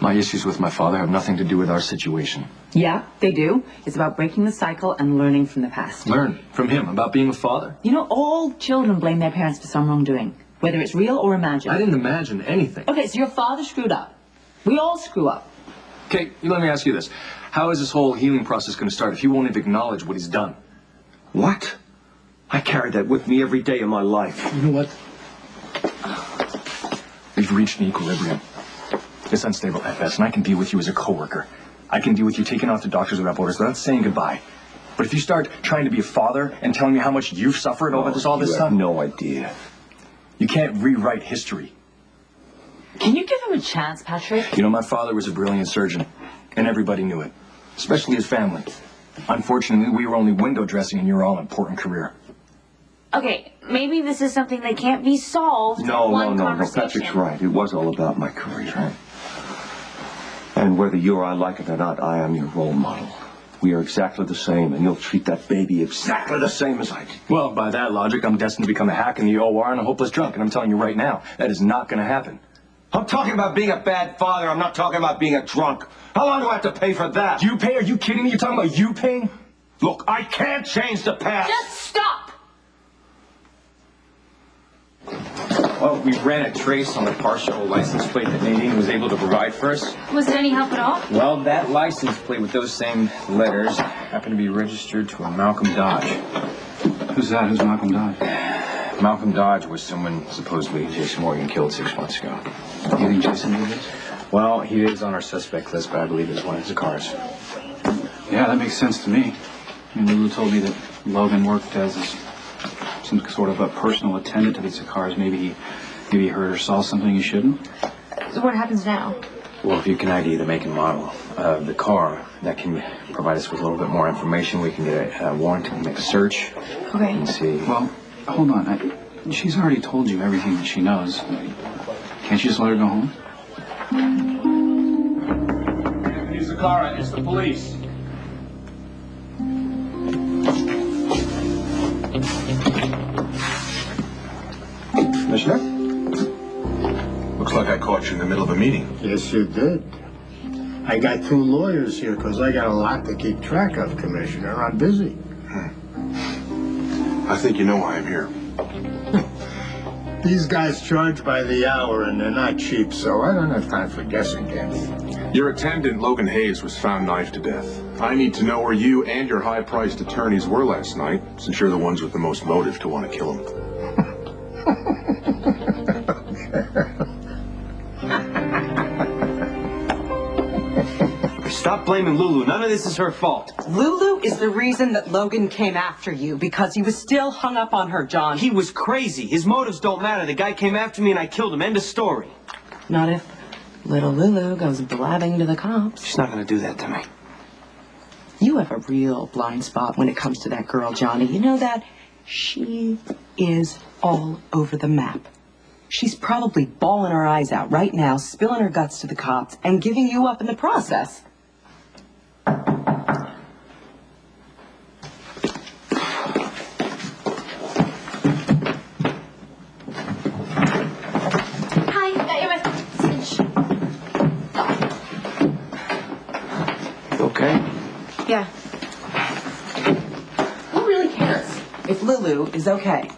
My issues with my father have nothing to do with our situation. Yeah, they do. It's about breaking the cycle and learning from the past. Learn from him about being a father. You know, all children blame their parents for some wrongdoing, whether it's real or imagined. I didn't imagine anything. Okay, so your father screwed up. We all screw up. Okay, let me ask you this. How is this whole healing process going to start if he won't even acknowledge what he's done? What? I carried that with me every day of my life. You know what? We've reached an equilibrium. It's unstable at best, and I can deal with you as a coworker. I can deal with you taking off the doctors without orders without saying goodbye. But if you start trying to be a father and telling me how much you've suffered over all this time... You have no idea. You can't rewrite history. Can you give him a chance, Patrick? You know, my father was a brilliant surgeon, and everybody knew it, especially his family. Unfortunately, we were only window dressing in your all-important career. Okay, maybe this is something that can't be solved in one conversation. Patrick's right. It was all about my career. Right. And whether you or I like it or not, I am your role model. We are exactly the same, and you'll treat that baby exactly the same as I did. Well, by that logic, I'm destined to become a hack in the OR and a hopeless drunk, and I'm telling you right now, that is not going to happen. I'm talking about being a bad father. I'm not talking about being a drunk. How long do I have to pay for that? You pay? Are you kidding me? You're talking about you paying? Look, I can't change the past. Just stop! Well, we ran a trace on the partial license plate that Nadine was able to provide for us. Was it any help at all? Well, that license plate with those same letters happened to be registered to a Malcolm Dodge. Who's that? Who's Malcolm Dodge? Malcolm Dodge was someone supposedly Jason Morgan killed 6 months ago. You think Jason knew this? Well, he is on our suspect list, but I believe it's one of his cars. Yeah, that makes sense to me. I mean, Lulu told me that Logan worked as some sort of a personal attendant to these cars. Maybe he heard or saw something he shouldn't. So what happens now? Well, if you can ID the make and model of the car, that can provide us with a little bit more information. We can get a warrant and make a search. Okay. And see. Well, hold on. She's already told you everything that she knows. Can't you just let her go home? Here's the car. It's the police. Commissioner? Looks like I caught you in the middle of a meeting. Yes, you did. I got 2 lawyers here because I got a lot to keep track of, Commissioner. I'm busy. I think you know why I'm here. These guys charge by the hour, and they're not cheap, so I don't have time for guessing games. Your attendant, Logan Hayes, was found knifed to death. I need to know where you and your high-priced attorneys were last night, since you're the ones with the most motive to want to kill him. Stop blaming Lulu. None of this is her fault. Lulu is the reason that Logan came after you, because he was still hung up on her, John. He was crazy. His motives don't matter. The guy came after me and I killed him. End of story. Not if little Lulu goes blabbing to the cops. She's not going to do that to me. You have a real blind spot when it comes to that girl, Johnny. You know that? She is all over the map. She's probably bawling her eyes out right now, spilling her guts to the cops, and giving you up in the process. Hi, got your message. Okay. Yeah. Who really cares if Lulu is okay?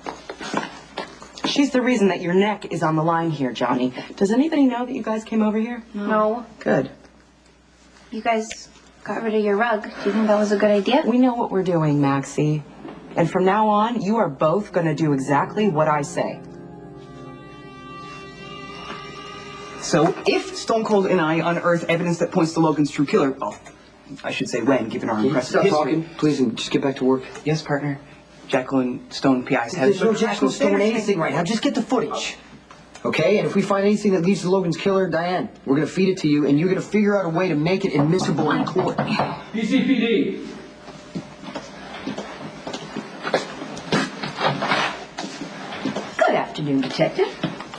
She's the reason that your neck is on the line here, Johnny. Does anybody know that you guys came over here? No. Good. You guys got rid of your rug. Do you think that was a good idea? We know what we're doing, Maxie. And from now on, you are both going to do exactly what I say. So, if Stone Cold and I unearth evidence that points to Logan's true killer, well, I should say when, given our impressive history. Stop talking, please, and just get back to work. Yes, partner. Jekyll and Stone PI's head. There's no Jekyll Stone anything right now. Just get the footage. Okay? And if we find anything that leads to Logan's killer, Diane, we're going to feed it to you, and you're going to figure out a way to make it admissible in court. PCPD. Good afternoon, Detective.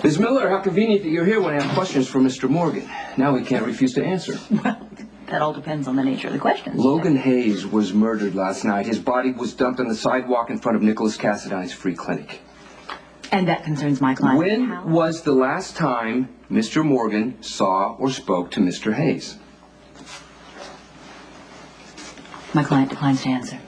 Ms. Miller, how convenient that you're here when I have questions for Mr. Morgan. Now he can't refuse to answer. Well, that all depends on the nature of the questions. Logan Hayes was murdered last night. His body was dumped on the sidewalk in front of Nicholas Cassidy's free clinic. And that concerns my client. When was the last time Mr. Morgan saw or spoke to Mr. Hayes? My client declines to answer.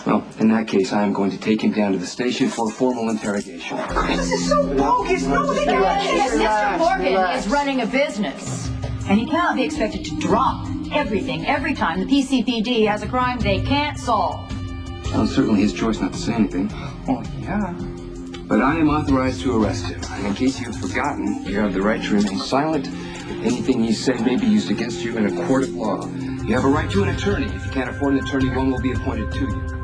Well, in that case, I am going to take him down to the station for a formal interrogation. This is so bogus. No, they can't. Mr. Morgan is running a business, and he cannot be expected to drop everything every time the PCPD has a crime they can't solve. Well, it's certainly his choice not to say anything. Oh, yeah. But I am authorized to arrest him. And in case you've forgotten, you have the right to remain silent. Anything you say may be used against you in a court of law. You have a right to an attorney. If you can't afford an attorney, one will be appointed to you.